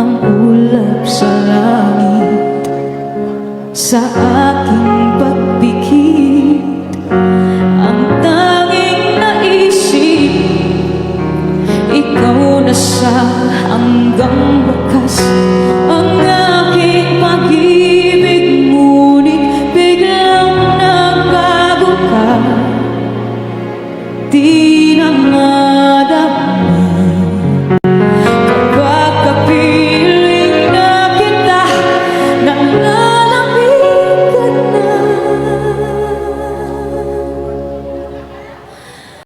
ang ulap sa langit. Sa aking pagpikit, ang tanging naisip, ikaw na sa hanggang wakas. Ang aking pag-ibig, ngunit biglang nagbago ka. Di